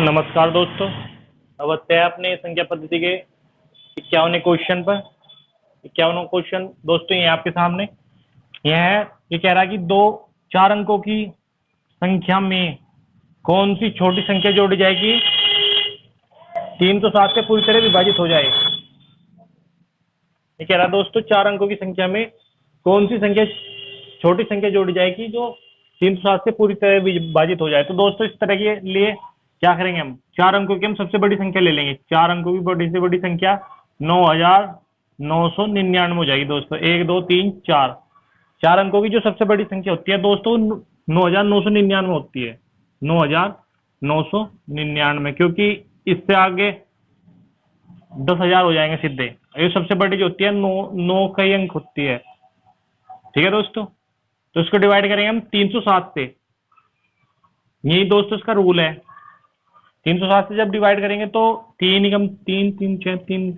नमस्कार दोस्तों, अवश्य है अपने संख्या पद्धति के 51वें क्वेश्चन पर। 51वां क्वेश्चन दोस्तों ये आपके सामने यह है। ये कह रहा है कि दो 4 अंकों की संख्या में कौन सी छोटी संख्या जोड़ी जाएगी 307 से पूरी तरह विभाजित हो जाए। ये कह रहा है दोस्तों 4 अंकों की संख्या में कौन सी संख्या छोटी संख्या जोड़ी जाएगी जो 307 से पूरी तरह विभाजित हो जाए। तो दोस्तों इस तरह के लिए क्या करेंगे, हम 4 अंकों की हम सबसे बड़ी संख्या ले लेंगे। 4 अंकों की बड़ी से बड़ी संख्या 9999 हो जाएगी दोस्तों। 1 2 3 4 4 अंकों की जो सबसे बड़ी संख्या होती है दोस्तों 9999 होती है। 9999, क्योंकि इससे आगे 10,000 हो जाएंगे सीधे। ये सबसे बड़ी जो होती है 9 कई अंक होती है। ठीक है दोस्तों, तो इसको डिवाइड करेंगे हम 307 से। यही दोस्तों इसका रूल है। 307 से जब डिवाइड करेंगे तो 3 एकम 3 3 6 3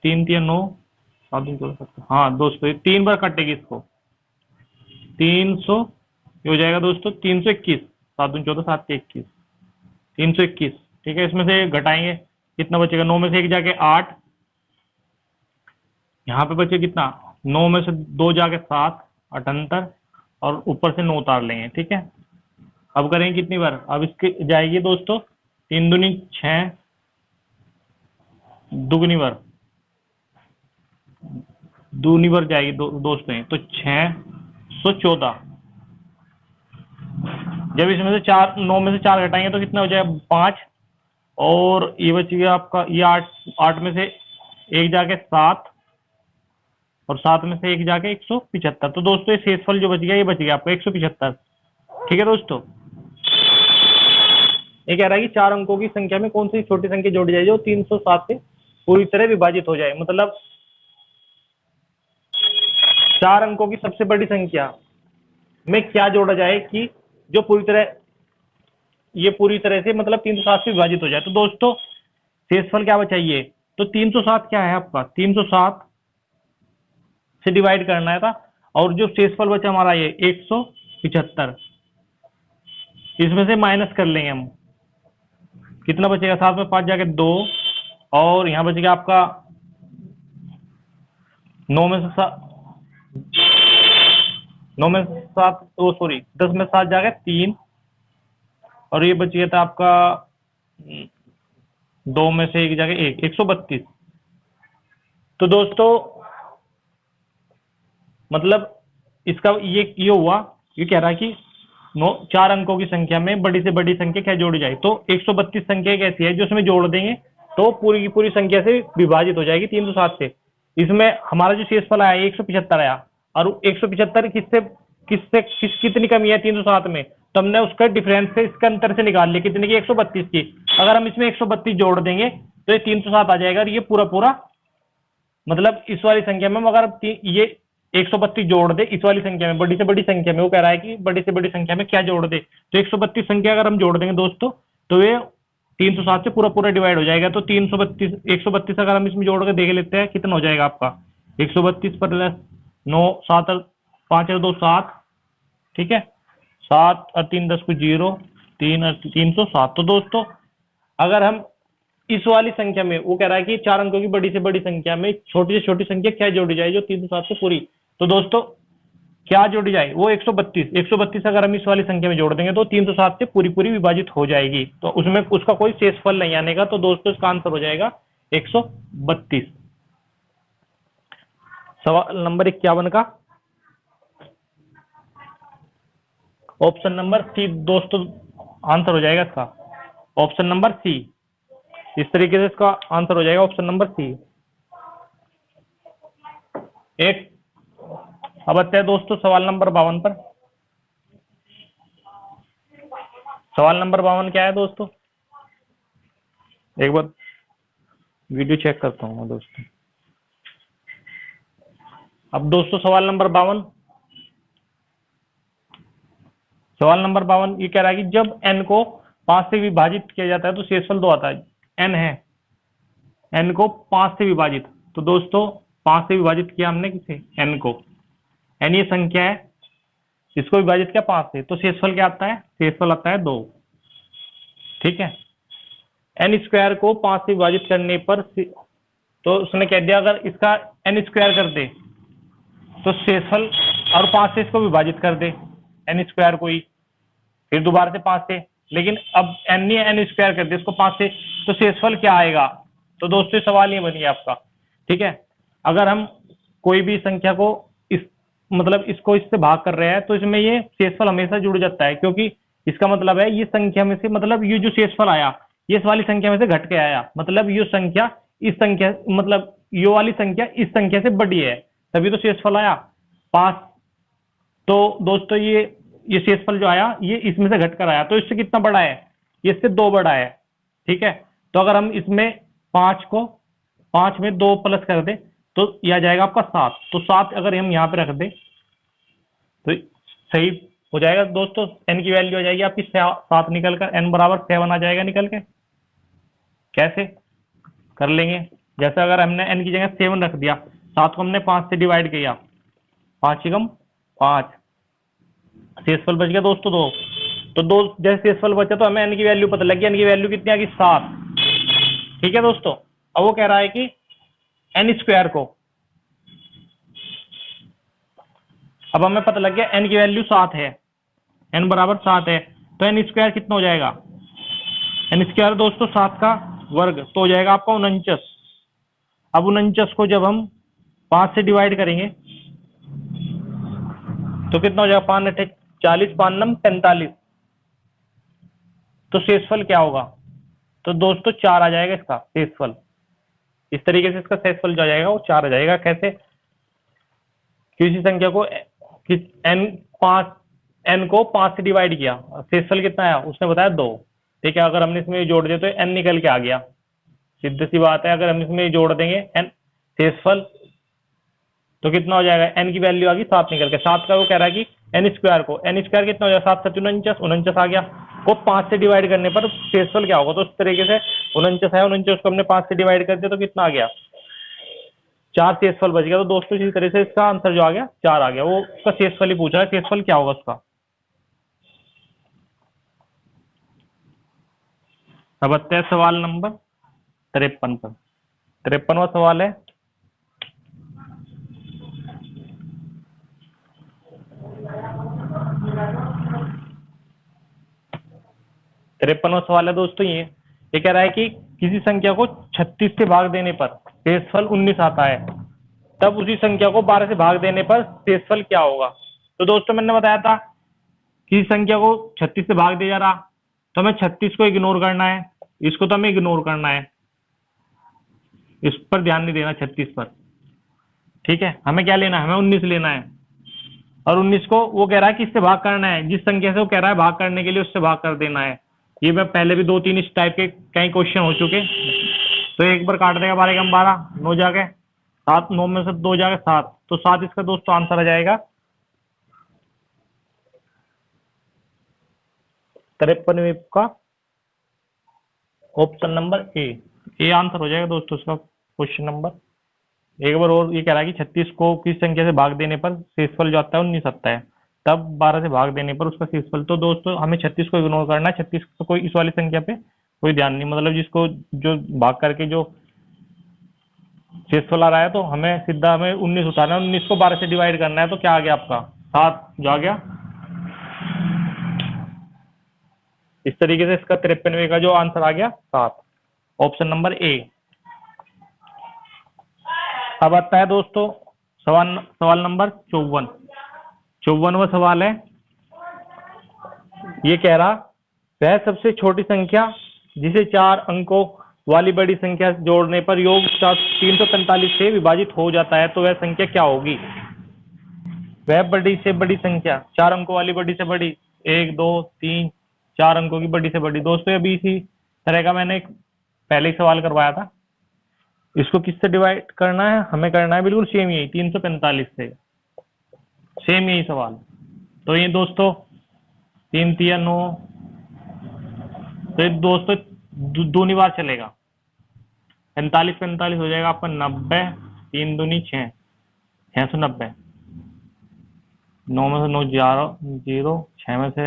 3 3 9 7 3 14 17। हाँ दोस्तों ये 3 बार कटेगी इसको। 300 हो जाएगा दोस्तों 321। 7 दूनी 14 7 के 21 321। ठीक है, इसमें से घटाएंगे कितना बचेगा। 9 में से 1 जाके 8, यहाँ पे बचे कितना 9 में से 2 जाके 7 78 और ऊपर से 9 उतार लेंगे। ठीक है, अब करेंगे कितनी बार, अब इसकी जाएगी दोस्तों 3 दूनी 6 दुगनी बार दूनी बार जाएगी दोस्तों तो 614। जब इसमें से 4 9 में से 4 घटाएंगे तो कितना हो जाएगा 5 और ये बच गया आपका ये 8 में से 1 जाके 7 और 7 में से 1 जाके 175। तो दोस्तों ये शेषफल जो बच गया ये बच गया आपका 175। ठीक है दोस्तों, ये कह रहा है कि 4 अंकों की संख्या में कौन सी छोटी संख्या जोड़ी जाए जो 307 से पूरी तरह विभाजित हो जाए। मतलब 4 अंकों की सबसे बड़ी संख्या में क्या जोड़ा जाए कि जो पूरी तरह से मतलब 307 से विभाजित हो जाए। तो दोस्तों शेषफल क्या बचाइए, तो 307 क्या है आपका 307 से डिवाइड करना है था और जो शेषफल बचा हमारा ये 175, इसमें से माइनस कर लेंगे हम। कितना बचेगा 7 में 5 जाके 2 और यहाँ बचेगा आपका 9 में से 7 सॉरी 10 में 7 जाके 3 और ये बच गया था आपका 2 में से 1 जाके 1 132। तो दोस्तों मतलब इसका ये हुआ, ये कह रहा है कि 4 अंकों की संख्या में बड़ी से बड़ी संख्या क्या जोड़ी जाए। तो 132 संख्या एक ऐसी है जो उसमें जोड़ देंगे तो पूरी की पूरी संख्या से विभाजित हो जाएगी 307 से। इसमें हमारा जो शेषफल आया 175 आया और 175 कितनी कमी है 307 में, तो हमने उसका डिफरेंस से इसके अंतर से निकाल लिया कितने की 132 की। अगर हम इसमें 132 जोड़ देंगे तो ये 307 आ जाएगा और ये पूरा मतलब इस वाली संख्या में अगर ये 132 जोड़ दे इस वाली संख्या में बड़ी से बड़ी संख्या में, वो कह रहा है कि बड़ी से बड़ी संख्या में क्या जोड़ दे, तो 132 संख्या अगर हम जोड़ देंगे दोस्तों तो ये 307 से पूरा डिवाइड हो जाएगा। तो 132 अगर हम इसमें जोड़ के देख लेते हैं कितना हो जाएगा आपका 132 प्लस 9 7 5 और 2 7। ठीक है, 7 और 3 10 को 0 3 और 307। तो दोस्तों अगर हम इस वाली संख्या में, वो कह रहा है कि 4 अंकों की बड़ी से बड़ी संख्या में छोटी से छोटी संख्या क्या जोड़ी जाए जो 307 से पूरी, तो दोस्तों क्या जोड़ी जाए वो 132 अगर हम इस वाली संख्या में जोड़ देंगे तो 307 से पूरी विभाजित हो जाएगी। तो उसमें उसका कोई शेषफल नहीं आने का। तो दोस्तों इसका आंसर हो जाएगा 132। सवाल नंबर 51 का ऑप्शन नंबर सी दोस्तों आंसर हो जाएगा इसका, ऑप्शन नंबर सी। इस तरीके से इसका आंसर हो जाएगा ऑप्शन नंबर सी। एक अब आते हैं दोस्तों सवाल नंबर 52 पर। सवाल नंबर 52 क्या है दोस्तों, एक बार वीडियो चेक करता हूँ दोस्तों। अब दोस्तों सवाल नंबर 52 ये कह रहा है कि जब n को 5 से विभाजित किया जाता है तो शेषफल 2 आता है। n है, n को 5 से विभाजित, तो दोस्तों 5 से विभाजित किया हमने किसे n को, n ये संख्या है इसको विभाजित किया 5 से, तो शेषफल क्या आता है? शेषफल आता है 2। ठीक है, एन स्क्वायर को 5 से विभाजित करने पर तो उसने कह दिया अगर इसका एन स्क्वायर कर दे तो शेषफल, और 5 से इसको विभाजित कर दे एन स्क्वायर को ही, फिर दोबारा से 5 से, लेकिन अब एन नहीं एन स्क्वायर कर दे इसको 5 से, तो शेषफल क्या आएगा? तो दोस्तों सवाल ये बनिए आपका। ठीक है, अगर हम कोई भी संख्या को इस मतलब इसको इससे भाग कर रहे हैं तो इसमें ये शेषफल हमेशा जुड़ जाता है, क्योंकि इसका मतलब है ये संख्या में से, मतलब ये जो शेषफल आया ये इस वाली संख्या में से घट के आया, मतलब ये संख्या इस संख्या, मतलब ये वाली संख्या इस संख्या से बड़ी है, तभी तो शेषफल आया 5। तो दोस्तों ये शेषफल जो आया ये इसमें से घट कर आया, तो इससे कितना बड़ा है? ये इससे 2 बड़ा है। ठीक है, तो अगर हम इसमें 5 में 2 प्लस कर दें तो यह आ जाएगा आपका 7। तो 7 अगर हम यहाँ पे रख दें तो सही हो जाएगा दोस्तों, एन की वैल्यू आ जाएगी आपकी 7 निकल कर, एन बराबर 7 आ जाएगा निकल के। कैसे कर लेंगे? जैसे अगर हमने एन की जगह 7 रख दिया, 7 को हमने 5 से डिवाइड किया, 5 एकम 5, शेषफल बच गया दोस्तों 2। तो 2 जैसे शेषफल बचा तो हमें एन की वैल्यू पता लगी, एन की वैल्यू कितनी आ गई? 7। ठीक है दोस्तों, अब वो कह रहा है कि एन स्क्वायर को, अब हमें पता लग गया एन की वैल्यू 7 है, एन बराबर 7 है, तो एन स्क्वायर कितना हो जाएगा? एन स्क्वायर दोस्तों 7 का वर्ग, तो हो जाएगा आपका 49। अब 49 को जब हम 5 से डिवाइड करेंगे तो कितना हो जाएगा? 5 अठे 40, 5 नम 45। तो शेषफल क्या होगा? तो दोस्तों 4 आ जाएगा इसका शेषफल। इस तरीके से इसका शेषफल जो आ जाएगा वो 4 आ जाएगा। कैसे? किसी संख्या को एन को 5 से डिवाइड किया, शेषफल कितना आया? उसने बताया 2। ठीक है, अगर हमने इसमें जोड़ दिया तो एन निकल के आ गया, सीधी सी बात है। अगर हम इसमें जोड़ देंगे एन शेषफल तो कितना हो जाएगा? एन की वैल्यू आ गई 7 निकल के। 7 का वो कह रहा है कि एन स्क्वायर को, एन स्क्वायर कितना हो जाएगा? 7 7 49 आ गया, को 5 से डिवाइड करने पर शेषफल क्या होगा? तो उस तरीके से 49 है, 49 को हमने 5 से डिवाइड कर दिया तो कितना आ गया? 4 शेषफल बच गया। तो दोस्तों इसी तरह से इसका आंसर जो आ गया 4 आ गया। वो उसका शेषफल ही पूछ रहा है, शेषफल क्या होगा उसका। अब आते हैं सवाल नंबर 53 पर। 53वां सवाल है, दोस्तों ये कह रहा है कि किसी संख्या को 36 से भाग देने पर शेषफल 19 आता है, तब उसी संख्या को 12 से भाग देने पर शेषफल क्या होगा? तो दोस्तों मैंने बताया था किसी संख्या को 36 से भाग दिया जा रहा, तो हमें 36 को इग्नोर करना है, इसको तो हमें इग्नोर करना है, इस पर ध्यान नहीं देना 36 पर। ठीक है, हमें क्या लेना है? हमें 19 लेना है, और 19 को वो कह रहा है कि इससे भाग करना है, जिस संख्या से वो कह रहा है भाग करने के लिए उससे भाग कर देना है। ये मैं पहले भी 2-3 इस टाइप के कई क्वेश्चन हो चुके, तो एक बार काट देगा 12 कम 12, 9 जाके 7, 9 में से 2 जाके 7, तो 7 इसका दोस्तों आंसर आ जाएगा 53वें का ऑप्शन नंबर ए आंसर हो जाएगा दोस्तों इसका क्वेश्चन नंबर। एक बार और ये कह रहा है कि 36 को किस संख्या से भाग देने पर शेषफल जो आता है 19 आता है, तब 12 से भाग देने पर उसका शेषफल। तो दोस्तों हमें 36 को इग्नोर करना है, 36 को कोई इस वाली संख्या पे कोई ध्यान नहीं, मतलब जिसको जो भाग करके जो शेषफल आ रहा है, तो हमें सीधा हमें 19 उतारना है, 19 को 12 से डिवाइड करना है, तो क्या आ गया आपका 7 जो आ गया। इस तरीके से इसका 53वें का जो आंसर आ गया 7, ऑप्शन नंबर ए। अब आता है दोस्तों सवाल नंबर 54। 54वां सवाल है, ये कह रहा वह सबसे छोटी संख्या जिसे 4 अंकों वाली बड़ी संख्या जोड़ने पर योग 345 से विभाजित हो जाता है, तो वह संख्या क्या होगी? वह बड़ी से बड़ी संख्या, 4 अंकों वाली बड़ी से बड़ी, 1 2 3 4 अंकों की बड़ी से बड़ी। दोस्तों अभी इसी तरह का मैंने एक पहले ही सवाल करवाया था। इसको किससे डिवाइड करना है? हमें करना है बिल्कुल सेम यही 345 से, सेम यही सवाल। तो ये दोस्तों 3 3 9, तो ये दोस्तों दूनी बार चलेगा, 45 45 हो जाएगा आपका 90, 3 दूनी 6, 690। 9 में से 9 0, 6 में से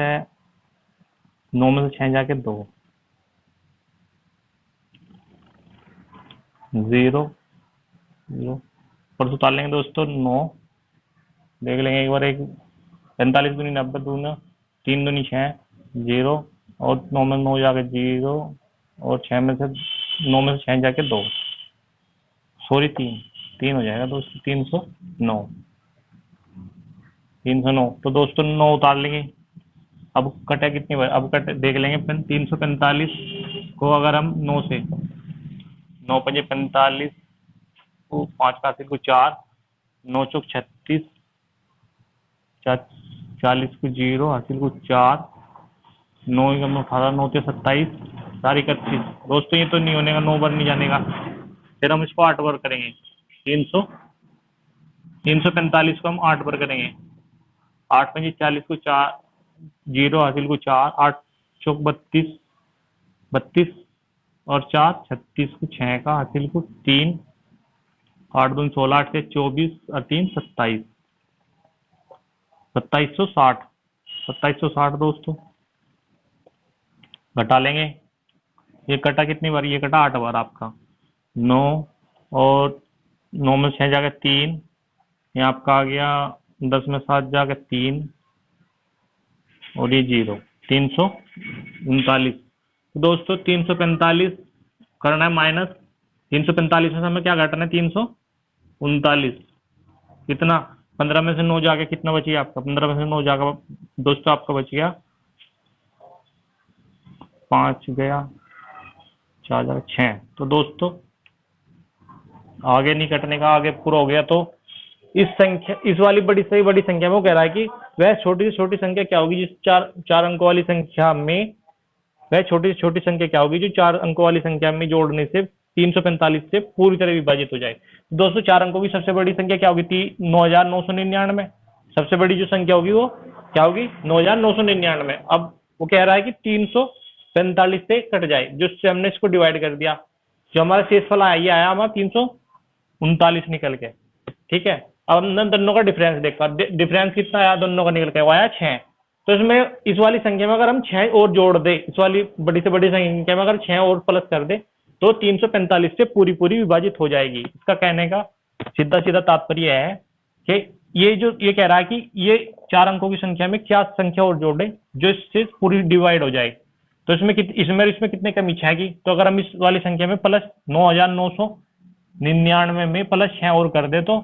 9 में से 6 जाके 2, 0 0 पर उतार लेंगे दोस्तों 9, देख लेंगे एक बार, एक 45 दूनी 90 दूना 3 दूनी 6, 0 और 9 में 9 जाके 0 और 6 में से 9 में से 6 जाके 2, सॉरी 3 3 हो जाएगा दोस्तों, 309 309। तो दोस्तों 9 उतार लेंगे। अब कटा कितनी बार, अब कट देख लेंगे 345 को अगर हम 9 से 9 पंजे 45 को 5 का हासिल को 4, 9 चौक 36, 40 को 0 हासिल को 4, 9 एकम 18, 9 से 27, 4 31। दोस्तों ये तो नहीं होने का, 9 बार नहीं जाने का। फिर हम इसको 8 बार करेंगे। 345 को हम 8 बार करेंगे। 8 पंजे 40 को 4, 0 हासिल को 4, 8 चौक 32, 32 और 4 36 को 6 का हासिल को 3, 8 दूनी 16, 8 से 24 और 3 27, 2760 2760 दोस्तों घटा लेंगे। ये कटा कितनी बार, ये कटा 8 बार आपका। 9 और 9 में 6 जाकर 3, ये आपका आ गया 10 में 7 जाकर 3 और ये 0, 339। दोस्तों 345 करना है माइनस, 345 में से हमें क्या घटाना है, 339। कितना, 15 में से 9 जाके कितना बच गया आपका, 15 में से 9 जाकर दोस्तों आपका बच गया 5 गया, 4 जाकर 6। तो दोस्तों आगे नहीं कटने का, आगे पूरा हो गया। तो इस संख्या, इस वाली बड़ी से बड़ी संख्या में वो कह रहा है कि वह छोटी से छोटी संख्या क्या होगी जिस चार अंकों वाली संख्या में, वह छोटी से छोटी संख्या क्या होगी जो 4 अंकों वाली संख्या में जोड़ने से 345 से पूरी तरह विभाजित हो जाए। दोस्तों 4 अंकों की सबसे बड़ी संख्या क्या होगी, 9999। सबसे बड़ी जो संख्या होगी वो क्या होगी, 9999। अब वो कह रहा है कि 345 से कट जाए, जिससे हमने इसको डिवाइड कर दिया, जो हमारा शेषफल आया ये आया हमारा 339 निकल के। ठीक है, अब हमने दोनों का डिफरेंस देखा, डिफरेंस कितना आया दोनों का निकल के, वो आया 6। तो इसमें इस वाली संख्या में अगर हम 6 और जोड़ दे, इस वाली बड़ी से बड़ी संख्या में अगर 6 और प्लस कर दे तो 345 से पूरी पूरी विभाजित हो जाएगी। इसका कहने का सीधा सीधा तात्पर्य है कि ये कह रहा है कि ये 4 अंकों की संख्या में क्या संख्या और जोड़े जो इससे पूरी डिवाइड हो जाए। तो इसमें कितने कमी 6 की, तो अगर हम इस वाली संख्या में प्लस 9999 में प्लस 6 और कर दे तो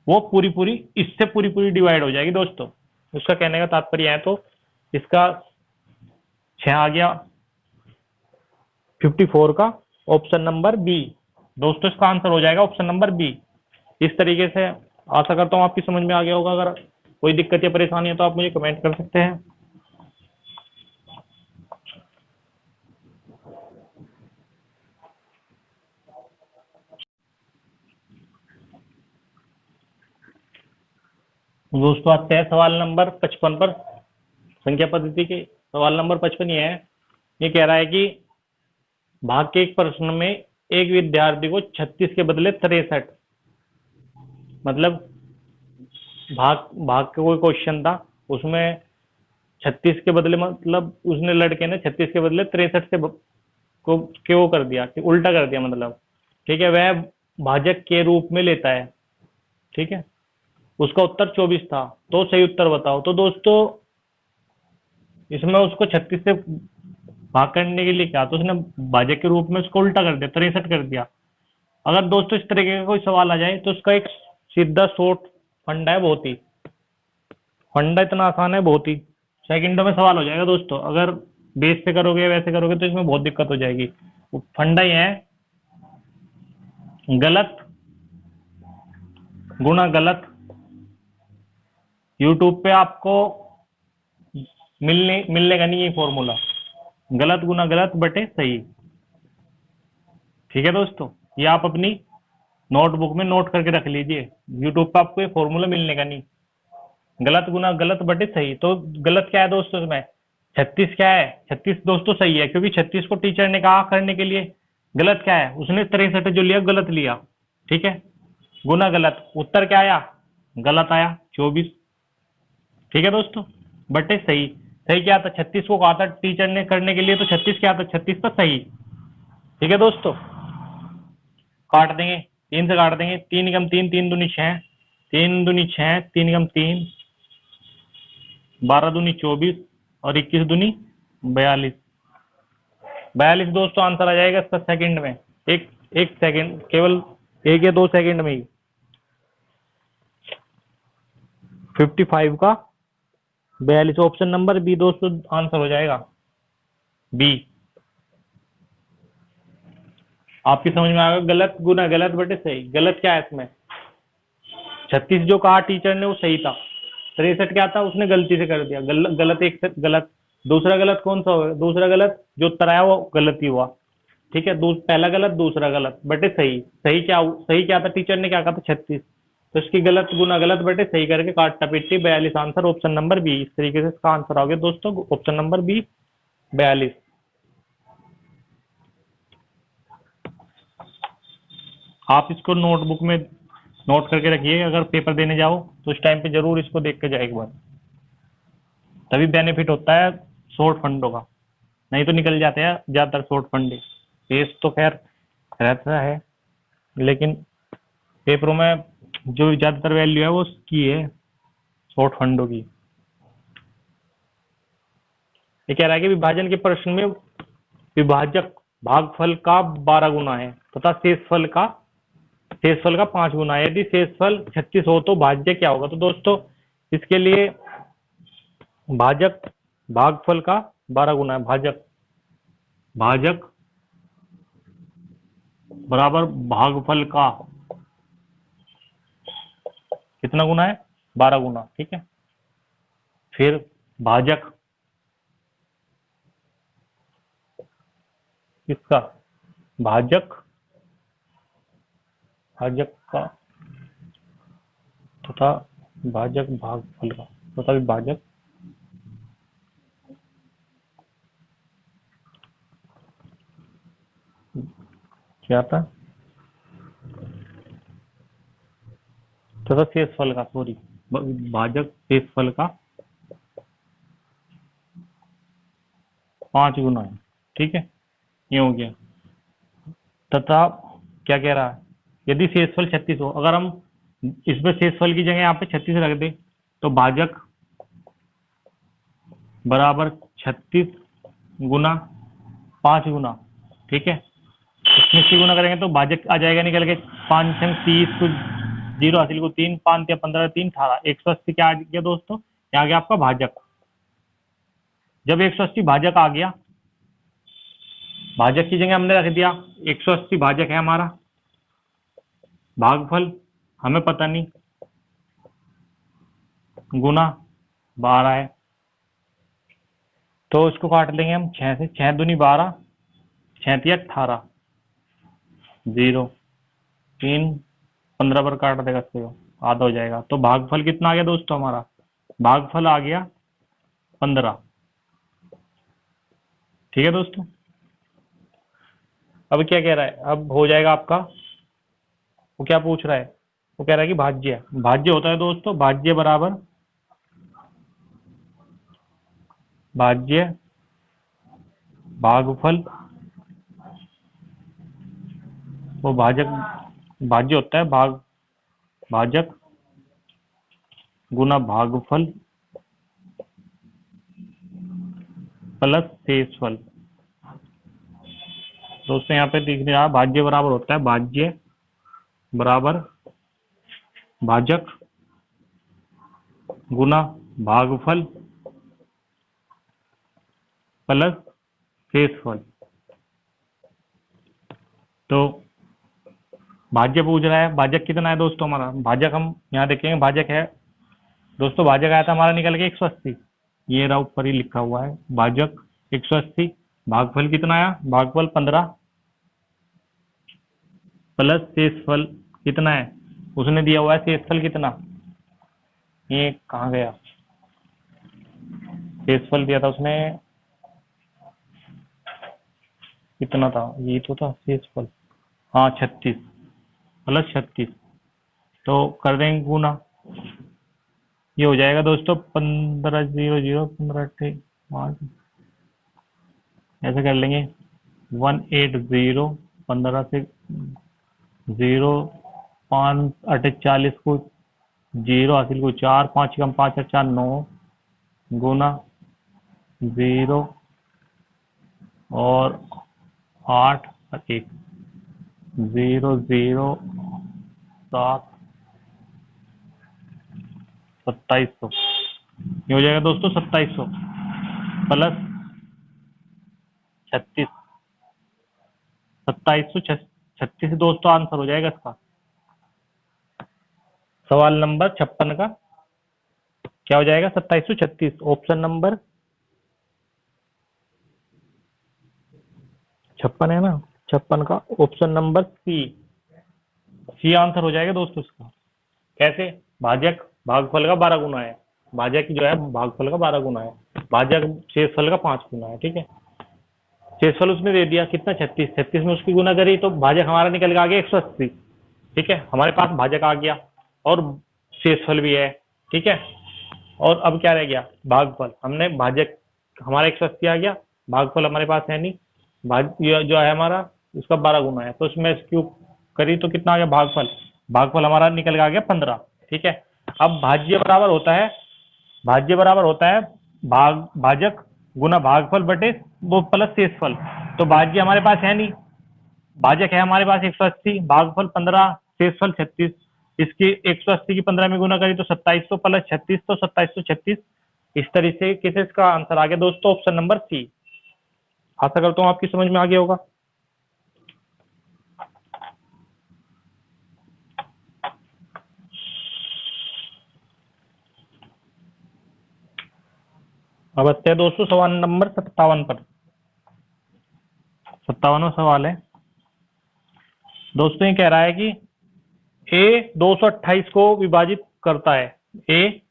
वो पूरी पूरी इससे पूरी पूरी डिवाइड हो जाएगी दोस्तों। उसका कहने का तात्पर्य है, तो इसका 6 आ गया 54 का ऑप्शन नंबर बी। दोस्तों इसका आंसर हो जाएगा ऑप्शन नंबर बी। इस तरीके से आशा करता हूँ आपकी समझ में आ गया होगा। अगर कोई दिक्कत या परेशानी है तो आप मुझे कमेंट कर सकते हैं। दोस्तों आते हैं सवाल नंबर 55 पर। संख्या पद्धति के सवाल नंबर 55 ये है, ये कह रहा है कि भाग के एक प्रश्न में एक विद्यार्थी को 36 के बदले 63, मतलब भाग का कोई क्वेश्चन था, उसमें 36 के बदले, मतलब उसने लड़के ने 36 के बदले 63 से को क्यों कर दिया, कि उल्टा कर दिया मतलब। ठीक है, वह भाजक के रूप में लेता है। ठीक है, उसका उत्तर 24 था, तो सही उत्तर बताओ। तो दोस्तों इसमें उसको 36 से भाग करने के लिए क्या, तो उसने भाजक के रूप में उसको उल्टा कर दिया, 63 कर दिया। अगर दोस्तों इस तरीके का कोई सवाल आ जाए तो उसका एक सीधा शॉर्ट फंडा है, बहुत ही फंडा इतना आसान है, बहुत ही सेकंडों में सवाल हो जाएगा दोस्तों। अगर बेस से करोगे वैसे करोगे तो इसमें बहुत दिक्कत हो जाएगी। फंडा ही है, गलत गुणा गलत। यूट्यूब पे आपको मिलने का नहीं ये फॉर्मूला, गलत गुना गलत बटे सही। ठीक है दोस्तों, ये आप अपनी नोटबुक में नोट करके रख लीजिए। यूट्यूब पे आपको ये फॉर्मूला मिलने का नहीं, गलत गुना गलत बटे सही। तो गलत क्या है दोस्तों इसमें, 36 क्या है, 36 दोस्तों सही है, क्योंकि 36 को टीचर ने कहा करने के लिए। गलत क्या है, उसने 63 जो लिया गलत लिया। ठीक है, गुना गलत, उत्तर क्या आया, गलत आया 24। ठीक है दोस्तों, बटे सही। सही क्या था, 36 को कहा था टीचर ने करने के लिए, तो 36 क्या था, 36 था सही। ठीक है दोस्तों, काट देंगे, 3 से काट देंगे, 3 एकम 3, 3 दूनी 6, 3 दूनी 6, 3 एकम 3, 12 दूनी 24 और 21 दूनी 42। 42 दोस्तों आंसर आ जाएगा इसका सेकंड में, एक एक सेकंड, केवल 1 या 2 सेकंड में ही। 55 का 42, ऑप्शन नंबर बी दोस्तों आंसर हो जाएगा, बी। आपकी समझ में आएगा, गलत गुना गलत बटे सही। गलत क्या है इसमें, 36 जो कहा टीचर ने वो सही था, 63 क्या था उसने गलती से कर दिया, गलत एक से गलत। दूसरा गलत कौन सा होगा, दूसरा गलत जो उत्तर आया वो गलत ही हुआ। ठीक है, पहला गलत दूसरा गलत बटे सही। सही क्या था, टीचर ने क्या कहा था 36, तो इसकी गलत गुना गलत बटे सही करके काटना पिट्टी 42 आंसर, ऑप्शन नंबर बी। इस तरीके से इसका आंसर आ गया दोस्तों, ऑप्शन नंबर बी 42। आप इसको नोटबुक में नोट करके रखिए, अगर पेपर देने जाओ तो उस टाइम पे जरूर इसको देख के जाए एक बार, तभी बेनिफिट होता है शॉर्ट फंडों का, नहीं तो निकल जाते हैं ज्यादातर शॉर्ट फंड। केस तो खैर रहता है, लेकिन पेपरों में जो ज्यादातर वैल्यू है वो उसकी है, शॉर्ट फंडों की। ये कह रहा है कि विभाजन के प्रश्न में विभाजक भागफल का 12 गुना है तथा शेषफल का 5 गुना है। यदि शेषफल 36 हो तो भाज्य क्या होगा। तो दोस्तों इसके लिए भाजक भागफल का 12 गुना है, भाजक बराबर भागफल का कितना गुना है, 12 गुना। ठीक है, फिर भाजक किसका, भाजक का तथा भाजक भागफल का तथा विभाजक क्या था, तथा शेषफल का, सॉरी, भाजक शेषफल का 5 गुना है। ठीक है, ये हो गया। तथा क्या कह रहा है, यदि शेषफल 36 हो, अगर हम इसमें शेषफल की जगह यहाँ पे 36 रख दे तो भाजक बराबर 36 गुना 5 गुना। ठीक है, इसमें से गुना करेंगे तो भाजक आ जाएगा निकल के 5 छंग 30, कुछ 0 हासिल को 3, 5 या 15, 3 18, 180 क्या आ गया दोस्तों, यहाँ आ गया आपका भाजक। जब 180 भाजक आ गया, भाजक की जगह हमने रख दिया 180 भाजक है हमारा, भागफल हमें पता नहीं, गुना 12 है, तो इसको काट लेंगे हम 6 से, 6 दूनी 12, 6 तिया 18, 0, 3, 15 पर काट देगा इसको, आधा हो जाएगा। तो भागफल कितना आ गया दोस्तों हमारा, भागफल आ गया 15। ठीक है दोस्तों, अब क्या कह रहा है, अब हो जाएगा आपका, वो क्या पूछ रहा है, वो कह रहा है कि भाज्य होता है दोस्तों, भाज्य बराबर भाज्य भागफल, वो भाज्य होता है भाजक गुना भागफल प्लस शेषफल। दोस्तों यहाँ पे दिख रहा है भाज्य बराबर होता है भाज्य बराबर भाजक गुना भागफल प्लस शेषफल। तो भाज्य पूछ रहा है, भाजक कितना है दोस्तों हमारा, भाजक हम यहाँ देखेंगे, भाजक है दोस्तों, भाजक आया था हमारा निकल के 180, ये रहा ऊपर ही लिखा हुआ है भाजक 180, भागफल कितना आया, भागफल 15 प्लस शेषफल कितना है, उसने दिया हुआ है शेषफल कितना, ये कहाँ गया, शेषफल दिया था उसने कितना था, ये तो था शेषफल, हाँ 36 प्लस 36, तो कर देंगे गुना, ये हो जाएगा दोस्तों 15 0 0 15 8 ऐसे कर लेंगे। 180 15 से 0 5 8 40 को 0 हासिल को 4 5 कम 5 और 4 9 गुना 0 और 8 और 1 0 0 7 2700 ये हो जाएगा दोस्तों 2700 प्लस 36 2736 दोस्तों आंसर हो जाएगा इसका। सवाल नंबर 56 का क्या हो जाएगा 2736 ऑप्शन नंबर 56 है ना, 56 का ऑप्शन नंबर सी आंसर हो जाएगा दोस्तों इसका। कैसे? भाजक भागफल का 12 गुना है, भाजक जो है भागफल का 12 गुना है, भाजक शेषफल का 5 गुना है। ठीक है, शेषफल उसने दे दिया कितना 36, 36 में उसकी गुना करी तो भाजक हमारा निकल के आ गया 180। ठीक है, हमारे पास भाजक आ गया और शेषफल भी है। ठीक है, और अब क्या रह गया भागफल। हमने भाजक हमारा 180 आ गया, भागफल हमारे पास है नहीं, ये जो है हमारा उसका 12 गुना है, तो उसमें क्यूब करी तो कितना आ गया भागफल। भागफल हमारा निकल के आ गया 15। ठीक है, अब भाज्य बराबर होता है भाजक गुना भागफल बटे वो प्लस शेषफल। तो भाज्य हमारे पास है नहीं, भाजक है हमारे पास 180, भागफल 15, शेषफल 36। इसकी 180 की 15 में गुना करी तो 2700 प्लस 36 तो 2736। इस तरीके से इसका आंसर आ गया दोस्तों ऑप्शन नंबर सी। आशा करता हूँ आपकी समझ में आ गया होगा। अब आते हैं दोस्तों सवाल नंबर 57 पर। 57वां सवाल है दोस्तों, ये कह रहा है कि ए 228 को विभाजित करता है, ए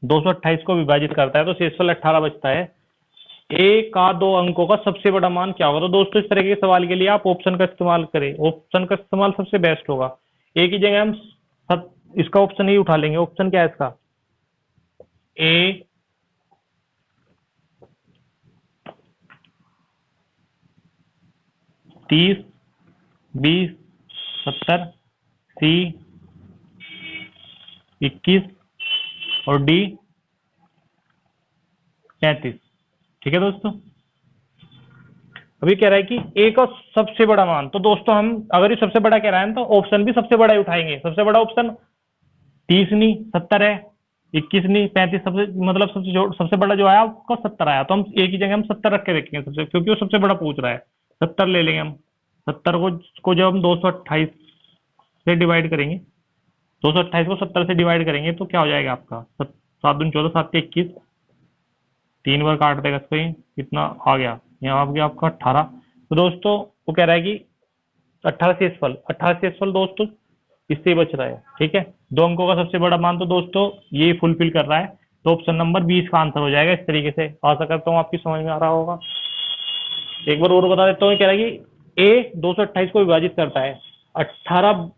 228 को विभाजित करता है तो शेषफल 18 बचता है। ए का 2 अंकों का सबसे बड़ा मान क्या होगा। तो दोस्तों इस तरह के सवाल के लिए आप ऑप्शन का इस्तेमाल करें, ऑप्शन का इस्तेमाल सबसे बेस्ट होगा। ए की जगह हम इसका ऑप्शन ही उठा लेंगे। ऑप्शन क्या है इसका, ए 30 20 70, सी 21 और डी 35। ठीक है दोस्तों, अभी कह रहा है कि ए का सबसे बड़ा मान, तो दोस्तों हम अगर ये सबसे बड़ा कह रहा है तो ऑप्शन भी सबसे बड़ा ही उठाएंगे। सबसे बड़ा ऑप्शन 30 नहीं 70 है, 21 नहीं 35, सबसे मतलब सबसे बड़ा जो आया आपका 70 आया, तो हम ए की जगह हम 70 रख के देखेंगे सबसे, क्योंकि वो सबसे बड़ा पूछ रहा है। 70 ले लेंगे हम। 70 को जब हम 228 से डिवाइड करेंगे, 228 को 70 से डिवाइड करेंगे तो क्या हो जाएगा आपका 7 दूनी 14, 7 के 21, 3 बार काट देगा इसको, कितना आ गया यहाँ आ गया आपका 18। तो दोस्तों वो कह रहा है कि 18 शेषफल दोस्तों इससे ही बच रहा है। ठीक है, 2 अंकों का सबसे बड़ा मान, तो दोस्तों ये फुलफिल कर रहा है, तो ऑप्शन नंबर 20 का आंसर हो जाएगा। इस तरीके से आशा करता हूँ आपकी समझ में आ रहा होगा। एक बार और बता देता हूँ, कह रहा है कि ए 228 को विभाजित करता है, 18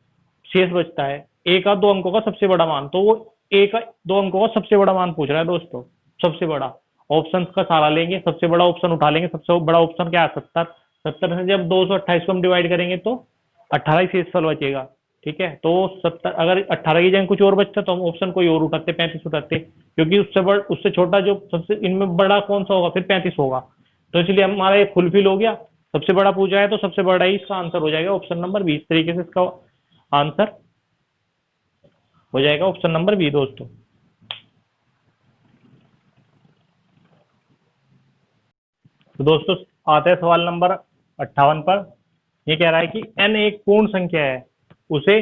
शेष बचता है, ए का 2 अंकों का सबसे बड़ा मान, तो वो ए का 2 अंकों का सबसे बड़ा मान पूछ रहा है दोस्तों। सबसे बड़ा ऑप्शन का सहारा लेंगे, सबसे बड़ा ऑप्शन उठा लेंगे। सबसे बड़ा ऑप्शन क्या है 70। 70 से जब 228 को हम डिवाइड करेंगे तो 18 ही शेषफल बचेगा। ठीक है, तो 70 अगर 18 की जगह कुछ और बचता तो हम ऑप्शन कोई और उठाते, 35 उठाते, क्योंकि उससे छोटा जो सबसे इनमें बड़ा कौन सा होगा, फिर 35 होगा। तो इसलिए हमारा ये फुलफिल हो गया। सबसे बड़ा पूछा है तो सबसे बड़ा ही इसका आंसर हो जाएगा ऑप्शन नंबर 20। तरीके से इसका आंसर हो जाएगा ऑप्शन नंबर बी दोस्तों। तो दोस्तों आते हैं सवाल नंबर 58 पर। ये कह रहा है कि n एक पूर्ण संख्या है, उसे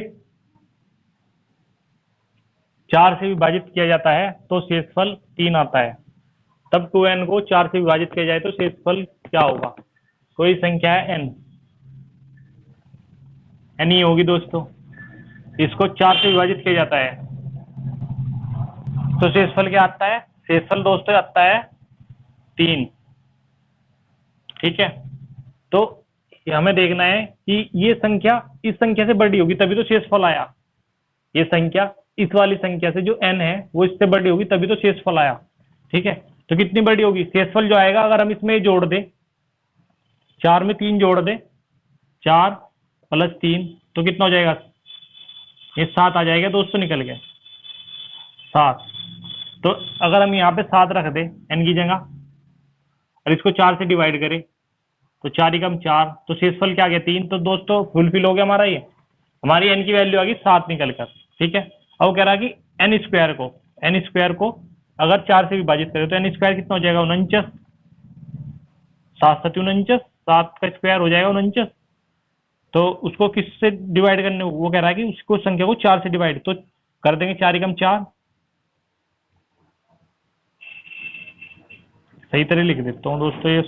4 से विभाजित किया जाता है तो शेषफल 3 आता है। तब 2n को 4 से विभाजित किया जाए तो शेषफल क्या होगा। कोई संख्या है n ही होगी दोस्तों, इसको 4 से विभाजित किया जाता है तो शेषफल क्या आता है। शेषफल दोस्तों आता है 3। ठीक है, तो हमें देखना है कि ये संख्या इस संख्या से बड़ी होगी तभी तो शेषफल आया। ये संख्या इस वाली संख्या से जो n है वो इससे बड़ी होगी तभी तो शेषफल आया। ठीक है, तो कितनी बड़ी होगी शेषफल जो आएगा, अगर हम इसमें जोड़ दें, 4 में 3 जोड़ दें, 4 + 3 तो कितना हो जाएगा, ये 7 आ जाएगा दोस्तों, निकल गया 7। तो अगर हम यहाँ पे 7 रख दें n की जगह और इसको 4 से डिवाइड करें तो 4 × 4, तो शेषफल क्या आ गया 3। तो दोस्तों फुलफिल हो गया हमारा, ये हमारी n की वैल्यू आ गई 7 निकल कर। ठीक है, अब कह रहा है कि n स्क्वायर को अगर 4 से विभाजित करें तो n स्क्वायर कितना हो जाएगा 49, 7 × 7 = 49, 7 का स्क्वायर हो जाएगा 49। तो उसको किससे डिवाइड करने, वो कह रहा है कि उसको संख्या को 4 से डिवाइड, तो कर देंगे 4 × 4, सही तरह लिख देता हूँ दोस्तों, ये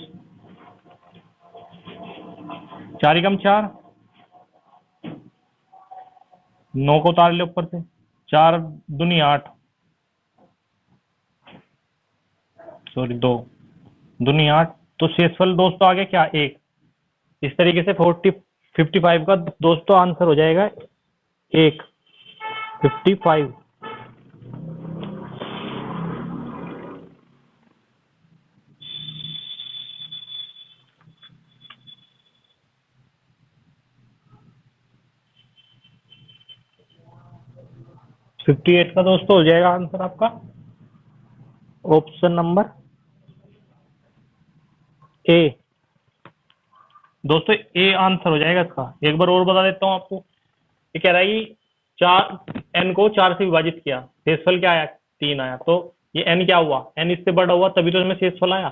4 × 4, 9 को उतार ले ऊपर से, 4 दूनी 8, सॉरी 2 दूनी 8, तो शेषफल दोस्तों आ गया क्या 1। इस तरीके से 55 का दोस्तों आंसर हो जाएगा 1, 55। फिफ्टी 58 का दोस्तों हो जाएगा आंसर आपका ऑप्शन नंबर ए। दोस्तों ए आंसर हो जाएगा इसका। एक बार और बता देता हूँ आपको, ये कह रहा है कि 4 n को 4 से विभाजित किया, शेषफल क्या आया 3 आया, तो ये n क्या हुआ, n इससे बड़ा हुआ तभी तो इसमें शेषफल आया।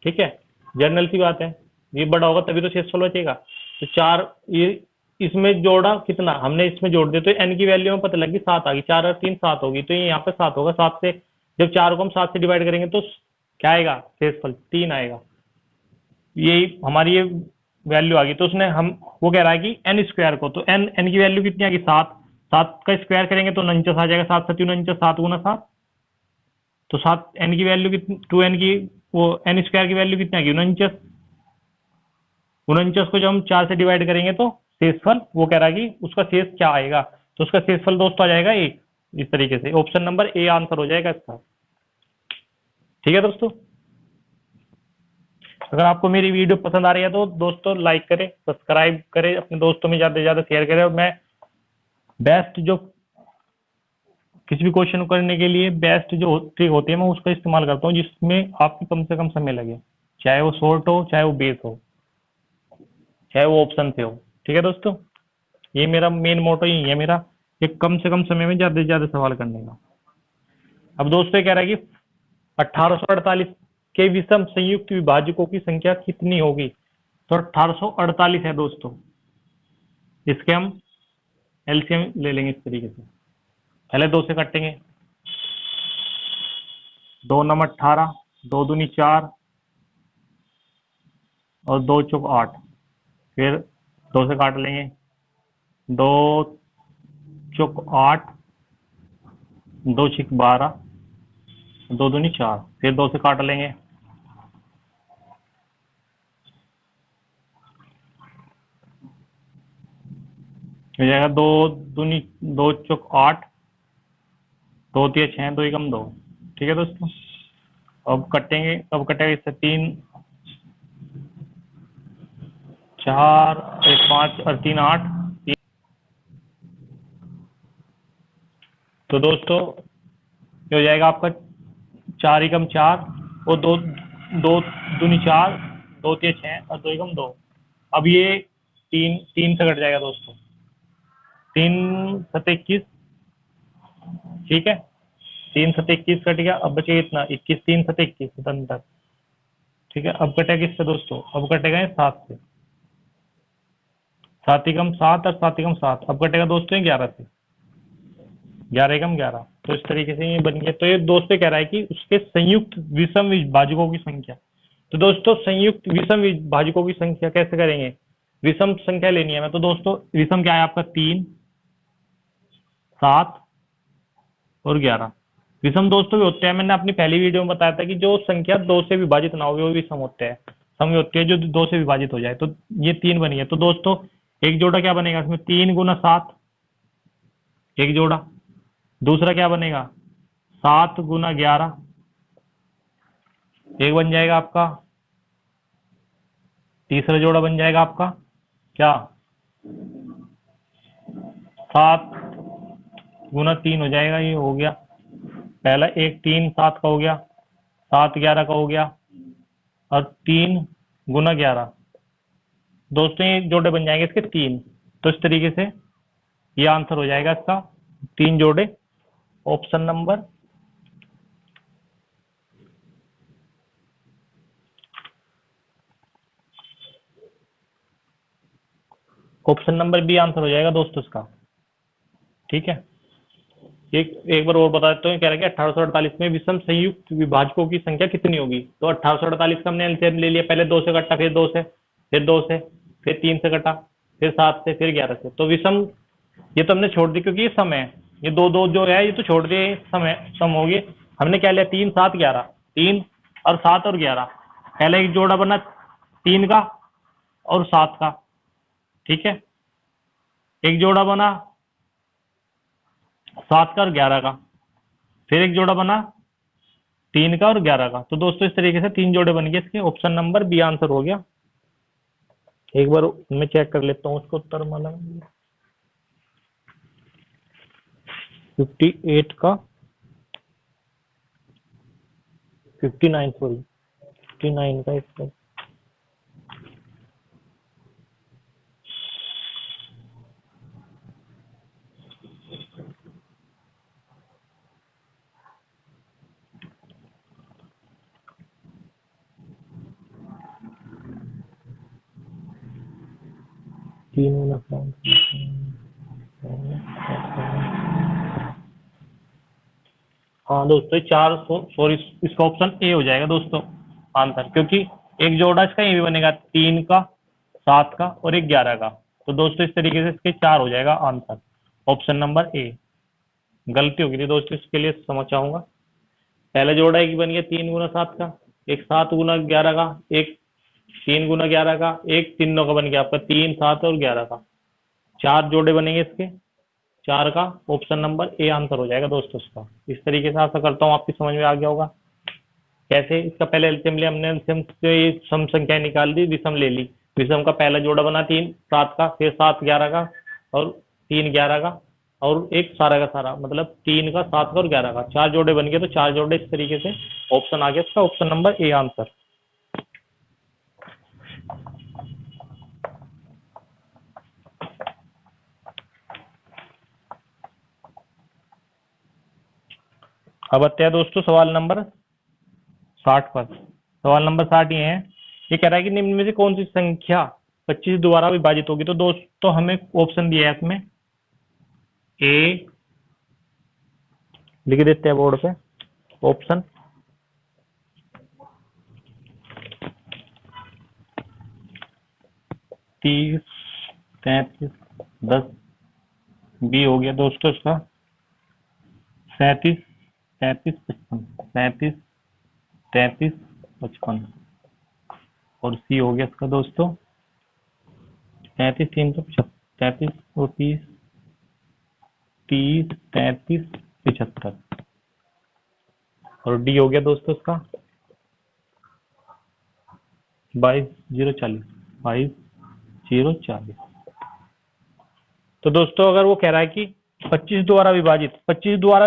ठीक है, जनरल सी बात है, ये बड़ा होगा तभी तो शेषफल बचेगा। तो 4 ये इसमें जोड़ा कितना, हमने इसमें जोड़ दिया तो n की वैल्यू में पता लगी 7 आ गई, 4 और 3 7 होगी, तो ये यहाँ पे 7 होगा। 7 से जब 4 को हम 7 से डिवाइड करेंगे तो क्या आएगा शेषफल 3 आएगा। यही हमारी ये वैल्यू आ गई। तो उसने हम वो कह रहा है कि n स्क्वायर को, तो n की वैल्यू कितनी आ गई 7, 7 का स्क्वायर करेंगे तो 49 आ जाएगा, 7 × 7 = 49, 7 × 7, तो 7 n की वैल्यू कितनी, 2n की वो n स्क्वायर की वैल्यू कितनी आ गई 49। 49 को जब हम 4 से डिवाइड करेंगे तो शेषफल, वो कह रहा है कि उसका शेष क्या आएगा, तो उसका शेषफल दोस्तों आ जाएगा 1। इस तरीके से ऑप्शन नंबर ए आंसर हो जाएगा इसका। ठीक है दोस्तों, अगर आपको मेरी वीडियो पसंद आ रही है तो दोस्तों लाइक करें, सब्सक्राइब करें, अपने दोस्तों में ज़्यादा से ज़्यादा शेयर करें। और मैं बेस्ट जो किसी भी क्वेश्चन करने के लिए बेस्ट जो ट्रिक होती है मैं उसका इस्तेमाल करता हूँ, जिसमें आपकी कम से कम समय लगे, चाहे वो शॉर्ट हो, चाहे वो बेस हो, चाहे वो ऑप्शन से हो। ठीक है दोस्तों, ये मेरा मेन मोटो ही है मेरा, कि कम से कम समय में ज़्यादा से ज़्यादा सवाल करने का। अब दोस्तों ये कह रहा है कि 1848 के विषम संयुक्त विभाजकों की संख्या कितनी होगी, तो 1848 है दोस्तों। इसके हम एलसीएम ले लेंगे इस तरीके से, पहले 2 से काटेंगे, 2 × 9 = 18, 2 दूनी 4 और 2 × 8, फिर 2 से काट लेंगे, 2 × 8, 2 × 12, 2 दूनी 4, फिर 2 से काट लेंगे, हो जाएगा 2 दूनी 2 × 8, 2 × 6, 2 × 2। ठीक है दोस्तों, अब कटेंगे, कब कटेगा इससे 3 4 1 5 और 3 8। तो दोस्तों ये हो जाएगा आपका 4 × 4 और 2 2 दूनी 4, 2 × 6 और 2 × 2। अब ये 3 से कट जाएगा दोस्तों, 3 × 7 = 21। ठीक है, 3 × 7 = 21 कट गया, अब बचेगा इतना 21, 3 × 7 = 21 17 तक। ठीक है, अब कटेगा किससे दोस्तों, अब कटेगा 7 से, 7 × 7 और 7 × 7, अब कटेगा दोस्तों 11 से, 11 × 11। तो इस तरीके से ये बन गया। तो ये दोस्तों कह रहा है कि उसके संयुक्त विषम विभाजकों की संख्या। तो दोस्तों संयुक्त विषम विभाजकों की संख्या कैसे करेंगे, विषम संख्या लेनी है हमें। तो दोस्तों विषम क्या है आपका 3 7 और 11। विषम दोस्तों भी होते हैं, मैंने अपनी पहली वीडियो में बताया था कि जो संख्या 2 से विभाजित ना हो वो विषम होते हैं। सम होती है जो 2 से विभाजित हो जाए। तो ये 3 बनी है। तो दोस्तों एक जोड़ा क्या बनेगा इसमें, 3 × 7 एक जोड़ा, दूसरा क्या बनेगा, 7 गुना 11, एक बन जाएगा आपका। तीसरा जोड़ा बन जाएगा आपका क्या, 7 गुना 3 हो जाएगा, ये हो गया पहला एक, 3 7 का हो गया, 7 11 का हो गया, और 3 गुना 11। दोस्तों ये जोड़े बन जाएंगे इसके 3। तो इस तरीके से ये आंसर हो जाएगा इसका, 3 जोड़े। Option number option number B answer हो जाएगा दोस्तों इसका। ठीक है, एक बार और बता देता हूँ, कह रहा है कि 1848 में विषम संयुक्त विभाजकों की संख्या कितनी होगी। तो 1848 का हमने एलसीएम ले लिया, पहले 2 से कटा, फिर 2 से, फिर 2 से, फिर 3 से कटा, फिर 7 से, फिर 11 से। तो विषम ये तो हमने छोड़ दी क्योंकि ये सम है, ये दो दो जो है ये तो छोड़ दिए, सम हो गए। हमने क्या लिया, 3 7 11, 3 और 7 और 11। पहले एक जोड़ा बना 3 का और 7 का, ठीक है। एक जोड़ा बना 7 का और 11 का, फिर एक जोड़ा बना 3 का और 11 का। तो दोस्तों इस तरीके से 3 जोड़े बन गए इसके। ऑप्शन नंबर बी आंसर हो गया। एक बार मैं चेक कर लेता हूँ उसको उत्तर माला 58 का 59, सॉरी 59 का इसका 3 हाँ दोस्तों 4, सॉरी इसका ऑप्शन ए हो जाएगा दोस्तों आंसर, क्योंकि एक जोड़ा इसका ये भी बनेगा 3 का 7 का और एक 11 का। तो दोस्तों इस तरीके से इसके 4 हो जाएगा आंसर, ऑप्शन नंबर ए। गलती हो गई थी दोस्तों, इसके लिए समझ चाहूंगा। पहला जोड़ा एक बन गया 3 गुना 7 का, एक 7 गुना 11 का, एक 3 गुना 11 का, एक तीनों का बन गया आपका 3 7 और 11 का। 4 जोड़े बनेंगे इसके, 4 का ऑप्शन नंबर ए आंसर हो जाएगा दोस्तों इसका। इस तरीके से आशा करता हूँ आपकी समझ में आ गया होगा। कैसे इसका पहले एलसीएम लिया हमने, एलसीएम से सम संख्या निकाल दी, विषम ले ली। विषम का पहला जोड़ा बना 3 7 का, फिर 7 11 का और 3 11 का और एक सारा का सारा, मतलब 3 का 7 का और 11 का। 4 जोड़े बन गए, तो 4 जोड़े इस तरीके से ऑप्शन आ गया इसका, ऑप्शन नंबर ए आंसर। अब आते हैं दोस्तों सवाल नंबर 60 पर। सवाल नंबर 60 ये है, ये कह रहा है कि निम्न में से कौन सी संख्या 25 द्वारा विभाजित होगी। तो दोस्तों हमें ऑप्शन दिया है इसमें, ए लिख देते हैं बोर्ड पे, ऑप्शन 30 33 10, बी हो गया दोस्तों इसका 37 33 55, 37 33 55, और सी हो गया इसका दोस्तों 33 375, 33 और 30 30 33 75, और डी हो गया दोस्तों इसका 22 040, 22 040। तो दोस्तों अगर वो कह रहा है कि 25 द्वारा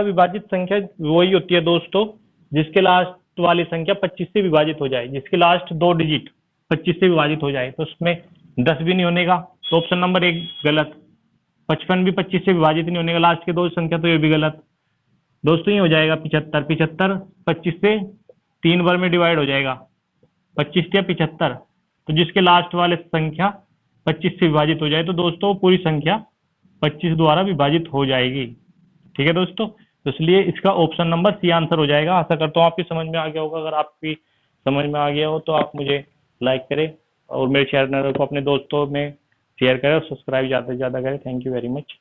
विभाजित संख्या वही होती है दोस्तों जिसके लास्ट वाली संख्या 25 से विभाजित हो जाए, जिसके लास्ट 2 डिजिट 25 से विभाजित हो जाए। तो उसमें 10 भी नहीं होने का, तो ऑप्शन नंबर 1 गलत। 55 भी 25 से विभाजित नहीं होने का, लास्ट के 2 संख्या, तो ये भी गलत। दोस्तों ये हो जाएगा 75, 75 25 से 3 बार में डिवाइड हो जाएगा, 25 या 75। तो जिसके लास्ट वाले संख्या 25 से विभाजित हो जाए, तो दोस्तों पूरी संख्या 25 द्वारा विभाजित हो जाएगी। ठीक है दोस्तों, तो इसलिए इसका ऑप्शन नंबर सी आंसर हो जाएगा। आशा करता हूँ आपकी समझ में आ गया होगा। अगर आपकी समझ में आ गया हो तो आप मुझे लाइक करें और मेरे चैनल को अपने दोस्तों में शेयर करें और सब्सक्राइब ज़्यादा से ज़्यादा करें। Thank you very much.